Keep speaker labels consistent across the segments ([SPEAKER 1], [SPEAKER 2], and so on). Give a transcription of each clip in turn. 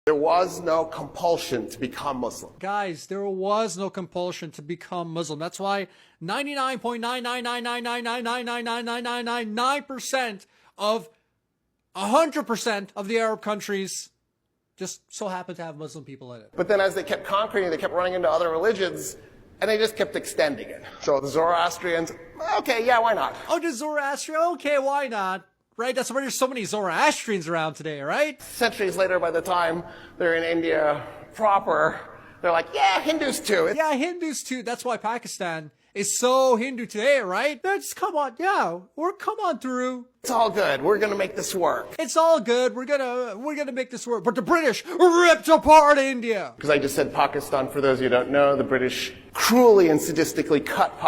[SPEAKER 1] There was no compulsion to become Muslim.
[SPEAKER 2] Guys, there was no compulsion to become Muslim. That's why 99.99999999999% of 100% of the Arab countries just so happen to have Muslim people in it.
[SPEAKER 1] But then as they kept conquering, they kept running into other religions, and they just kept extending it. So the Zoroastrians, okay, yeah, why not?
[SPEAKER 2] Oh, the Zoroastrian, okay, why not? Right? That's why there's so many Zoroastrians around today, right?
[SPEAKER 1] Centuries later, by the time they're in India proper, they're like, yeah, Hindus too.
[SPEAKER 2] Yeah, Hindus too. That's why Pakistan is so Hindu today, right? Just come on, yeah, come on through.
[SPEAKER 1] It's all good. We're gonna make this work.
[SPEAKER 2] It's all good. We're gonna make this work. But the British ripped apart India.
[SPEAKER 1] Because I just said Pakistan, for those of you who don't know, the British cruelly and sadistically cut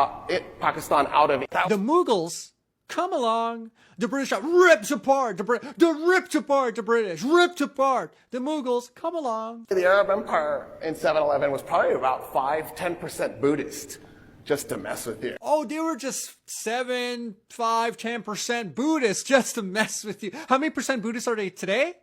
[SPEAKER 1] Pakistan out of it.
[SPEAKER 2] The Mughals come along. The British ripped apart the British. Ripped apart the British. Ripped apart the Mughals. Come along.
[SPEAKER 1] The Arab Empire in 7-Eleven was probably about 5-10% Buddhist, just to mess with you.
[SPEAKER 2] Oh, they were just 7, 5, 10% Buddhist just to mess with you. How many percent Buddhists are they today?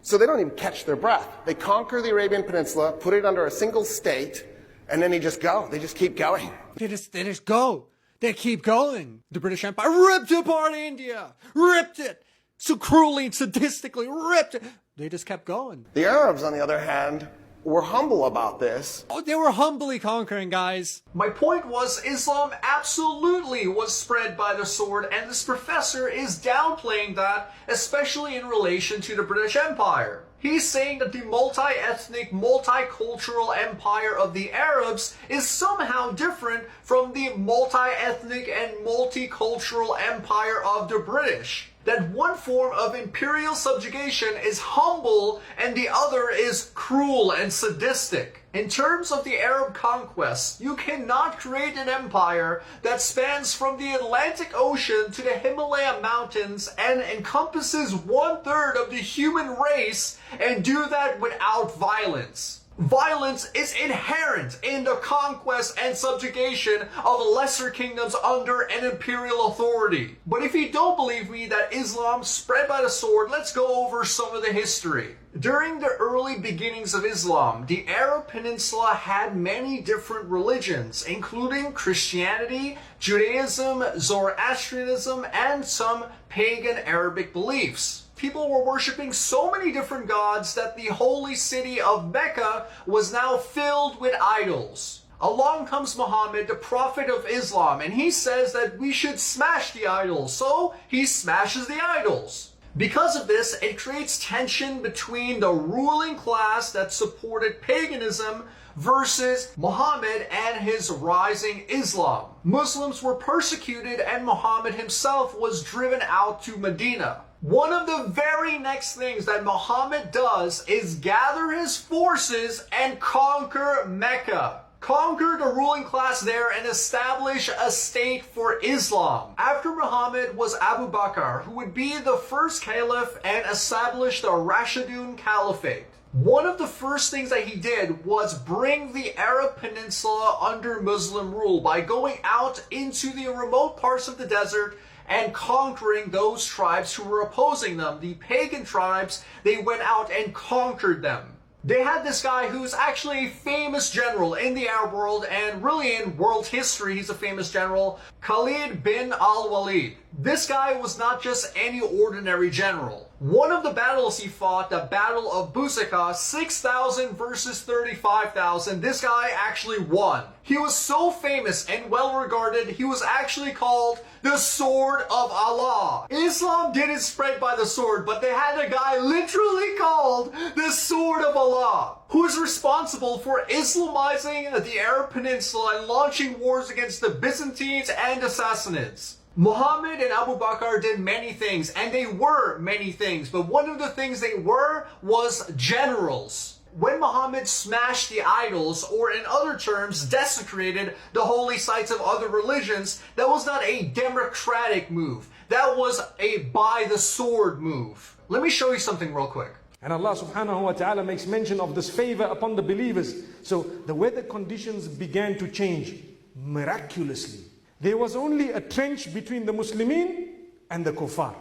[SPEAKER 1] So they don't even catch their breath. They conquer the Arabian Peninsula, put it under a single state, and then they just go. They just keep going.
[SPEAKER 2] They just go. They keep going. The British Empire ripped apart India. Ripped it. So cruelly and sadistically ripped it. They just kept going.
[SPEAKER 1] The Arabs, on the other hand, were humble about this.
[SPEAKER 2] Oh, they were humbly conquering, guys. My point was Islam absolutely was spread by the sword, and this professor is downplaying that, especially in relation to the British Empire. He's saying that the multi-ethnic, multicultural empire of the Arabs is somehow different from the multi-ethnic and multicultural empire of the British. That one form of imperial subjugation is humble and the other is cruel and sadistic. In terms of the Arab conquest, you cannot create an empire that spans from the Atlantic Ocean to the Himalaya mountains and encompasses 1/3 of the human race and do that without violence. Violence is inherent in the conquest and subjugation of lesser kingdoms under an imperial authority. But if you don't believe me that Islam spread by the sword, let's go over some of the history. During the early beginnings of Islam, the Arab Peninsula had many different religions, including Christianity, Judaism, Zoroastrianism, and some pagan Arabic beliefs. People were worshipping so many different gods that the holy city of Mecca was now filled with idols. Along comes Muhammad, the prophet of Islam, and he says that we should smash the idols. So he smashes the idols. Because of this, it creates tension between the ruling class that supported paganism versus Muhammad and his rising Islam. Muslims were persecuted and Muhammad himself was driven out to Medina. One of the very next things that Muhammad does is gather his forces and conquer Mecca. Conquer the ruling class there and establish a state for Islam. After Muhammad was Abu Bakr, who would be the first caliph and establish the Rashidun Caliphate. One of the first things that he did was bring the Arab Peninsula under Muslim rule by going out into the remote parts of the desert and conquering those tribes who were opposing them. The pagan tribes, they went out and conquered them. They had this guy who's actually a famous general in the Arab world and really in world history. He's a famous general, Khalid bin al-Walid. This guy was not just any ordinary general. One of the battles he fought, the Battle of Busaka, 6,000 versus 35,000, this guy actually won. He was so famous and well regarded, he was actually called the Sword of Allah. Islam didn't spread by the sword, but they had a guy literally called the Sword of Allah, who is responsible for Islamizing the Arab Peninsula and launching wars against the Byzantines and the Sassanids. Muhammad and Abu Bakr did many things, and they were many things, but one of the things they were was generals. When Muhammad smashed the idols, or in other terms, desecrated the holy sites of other religions, that was not a democratic move. That was a by the sword move. Let me show you something real quick.
[SPEAKER 3] And Allah subhanahu wa ta'ala makes mention of this favor upon the believers. So the weather conditions began to change miraculously. There was only a trench between the Muslimin and the kuffar.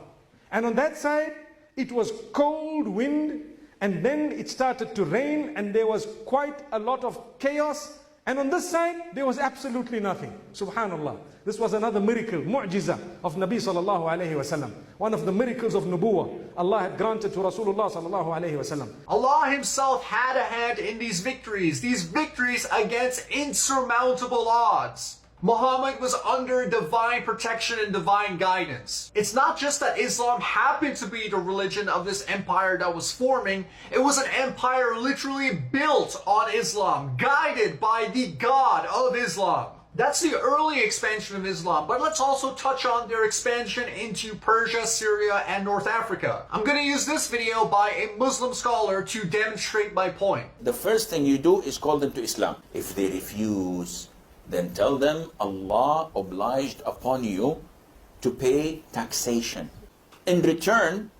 [SPEAKER 3] And on that side, it was cold wind, and then it started to rain, and there was quite a lot of chaos. And on this side, there was absolutely nothing. Subhanallah. This was another miracle, mu'jiza of Nabi sallallahu alayhi wasallam. One of the miracles of nubuwah Allah had granted to Rasulullah sallallahu alayhi wasallam.
[SPEAKER 2] Allah Himself had a hand in these victories against insurmountable odds. Muhammad was under divine protection and divine guidance. It's not just that Islam happened to be the religion of this empire that was forming. It was an empire literally built on Islam, guided by the God of Islam. That's the early expansion of Islam, but let's also touch on their expansion into Persia, Syria, and North Africa. I'm going to use this video by a Muslim scholar to demonstrate my point.
[SPEAKER 4] The first thing you do is call them to Islam. If they refuse, then tell them Allah obliged upon you to pay taxation. In return,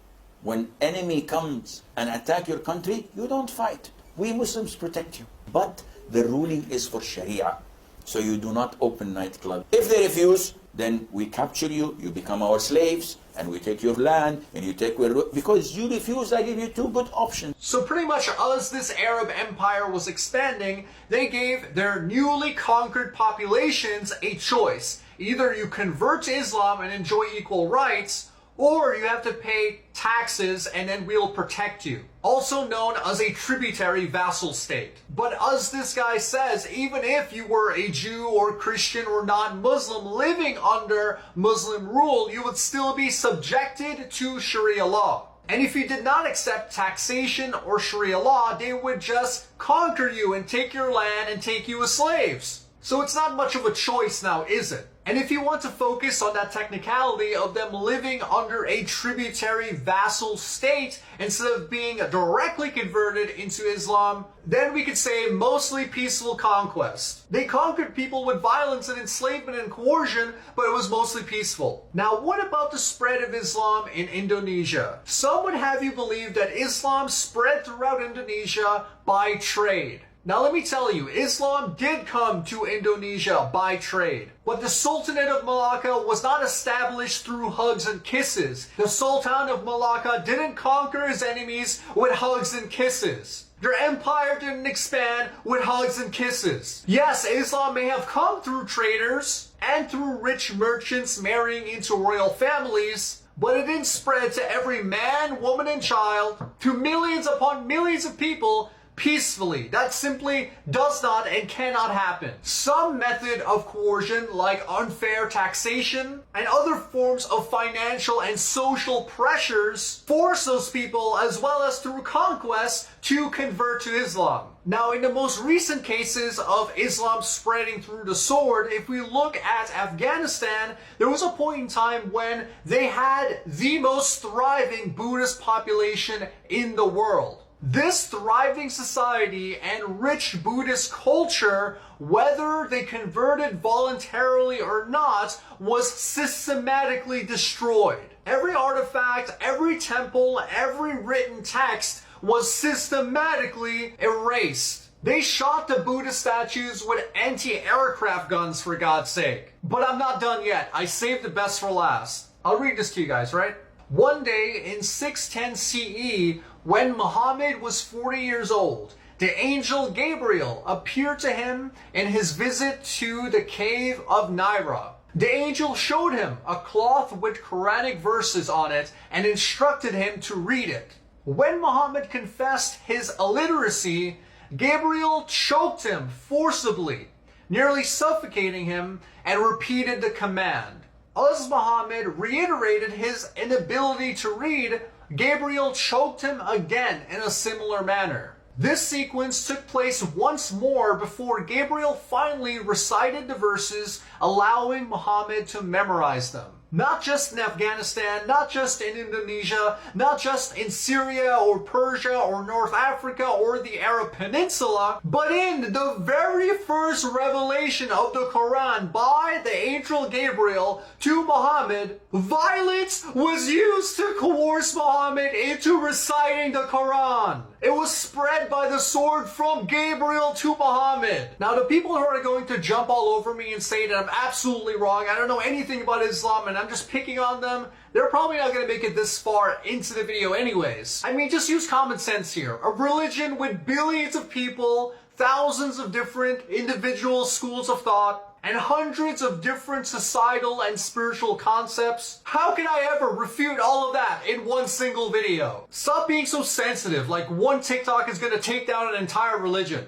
[SPEAKER 4] when enemy comes and attack your country, you don't fight. We Muslims protect you. But the ruling is for Sharia. So you do not open nightclubs. If they refuse, then we capture you, you become our slaves, and we take your land, and you take because you refuse, I give you two good options.
[SPEAKER 2] So pretty much as this Arab empire was expanding, they gave their newly conquered populations a choice. Either you convert to Islam and enjoy equal rights, or you have to pay taxes and then we'll protect you. Also known as a tributary vassal state. But as this guy says, even if you were a Jew or Christian or non-Muslim living under Muslim rule, you would still be subjected to Sharia law. And if you did not accept taxation or Sharia law, they would just conquer you and take your land and take you as slaves. So it's not much of a choice now, is it? And if you want to focus on that technicality of them living under a tributary vassal state instead of being directly converted into Islam, then we could say mostly peaceful conquest. They conquered people with violence and enslavement and coercion, but it was mostly peaceful. Now, what about the spread of Islam in Indonesia? Some would have you believe that Islam spread throughout Indonesia by trade. Now let me tell you, Islam did come to Indonesia by trade. But the Sultanate of Malacca was not established through hugs and kisses. The Sultan of Malacca didn't conquer his enemies with hugs and kisses. Their empire didn't expand with hugs and kisses. Yes, Islam may have come through traders and through rich merchants marrying into royal families, but it didn't spread to every man, woman, and child, to millions upon millions of people peacefully. That simply does not and cannot happen. Some method of coercion, like unfair taxation and other forms of financial and social pressures, force those people, as well as through conquest, to convert to Islam. Now, in the most recent cases of Islam spreading through the sword, if we look at Afghanistan, there was a point in time when they had the most thriving Buddhist population in the world. This thriving society and rich Buddhist culture, whether they converted voluntarily or not, was systematically destroyed. Every artifact, every temple, every written text was systematically erased. They shot the Buddha statues with anti-aircraft guns, for God's sake. But I'm not done yet. I saved the best for last. I'll read this to you guys, right? One day in 610 CE, when Muhammad was 40 years old, the angel Gabriel appeared to him in his visit to the cave of Naira. The angel showed him a cloth with Quranic verses on it and instructed him to read it. When Muhammad confessed his illiteracy, Gabriel choked him forcibly, nearly suffocating him, and repeated the command. As Muhammad reiterated his inability to read, Gabriel choked him again in a similar manner. This sequence took place once more before Gabriel finally recited the verses, allowing Muhammad to memorize them. Not just in Afghanistan, not just in Indonesia, not just in Syria or Persia or North Africa or the Arab Peninsula, but in the very first revelation of the Quran by the angel Gabriel to Muhammad, violence was used to coerce Muhammad into reciting the Quran. It was spread by the sword from Gabriel to Muhammad. Now, the people who are going to jump all over me and say that I'm absolutely wrong, I don't know anything about Islam, and I'm just picking on them, they're probably not going to make it this far into the video anyways. I mean, just use common sense here. A religion with billions of people, thousands of different individual schools of thought, and hundreds of different societal and spiritual concepts. How can I ever refute all of that in one single video? Stop being so sensitive, like one TikTok is going to take down an entire religion.